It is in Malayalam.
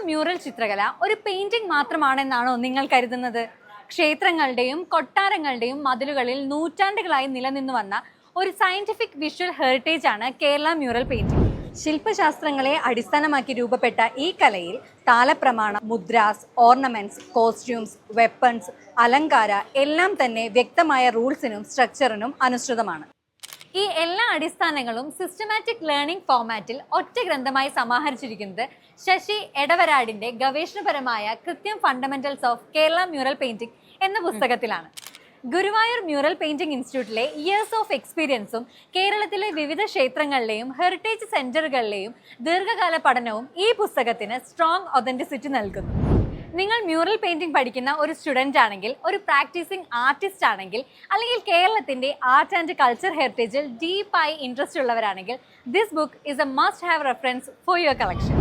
മ്യൂറൽ ചിത്രകല ഒരു പെയിന്റിംഗ് മാത്രമാണെന്നാണോ നിങ്ങൾ കരുതുന്നത്? ക്ഷേത്രങ്ങളുടെയും കൊട്ടാരങ്ങളുടെയും മതിലുകളിൽ നൂറ്റാണ്ടുകളായി നിലനിന്നു വന്ന ഒരു സയന്റിഫിക് വിഷ്വൽ ഹെറിറ്റേജ് ആണ് കേരള മ്യൂറൽ പെയിന്റിംഗ്. ശില്പശാസ്ത്രങ്ങളെ അടിസ്ഥാനമാക്കി രൂപപ്പെട്ട ഈ കലയിൽ താലപ്രമാണം, മുദ്രാസ്, ഓർണമെന്റ്സ്, കോസ്റ്റ്യൂംസ്, വെപ്പൺസ്, അലങ്കാര എല്ലാം തന്നെ വ്യക്തമായ റൂൾസിനും സ്ട്രക്ചറിനും അനുസൃതമാണ്. ഈ എല്ലാ അടിസ്ഥാനങ്ങളും സിസ്റ്റമാറ്റിക് ലേണിംഗ് ഫോർമാറ്റിൽ ഒറ്റ ഗ്രന്ഥമായി സമാഹരിച്ചിരിക്കുന്നത് ശശി എടവരാടിന്റെ ഗവേഷണപരമായ കൃത്യം fundamentals of Kerala mural painting എന്ന പുസ്തകത്തിലാണ്. ഗുരുവായൂർ മ്യൂറൽ പെയിന്റിംഗ് ഇൻസ്റ്റിറ്റ്യൂട്ടിലെ ഇയേഴ്സ് ഓഫ് എക്സ്പീരിയൻസും കേരളത്തിലെ വിവിധ ക്ഷേത്രങ്ങളിലെയും ഹെറിറ്റേജ് സെന്ററുകളിലെയും ദീർഘകാല പഠനവും ഈ പുസ്തകത്തിന് സ്ട്രോങ് ഒതന്റിസിറ്റി നൽകുന്നു. നിങ്ങൾ മ്യൂറൽ പെയിന്റിംഗ് പഠിക്കുന്ന ഒരു സ്റ്റുഡൻ്റ് ആണെങ്കിൽ, ഒരു പ്രാക്ടീസിംഗ് ആർട്ടിസ്റ്റ് ആണെങ്കിൽ, അല്ലെങ്കിൽ കേരളത്തിന്റെ ആർട്ട് ആൻഡ് കൾച്ചർ ഹെറിറ്റേജിൽ ഡീപ്പായി ഇൻട്രസ്റ്റ് ഉള്ളവരാണെങ്കിൽ, this book is A must have reference for your collection.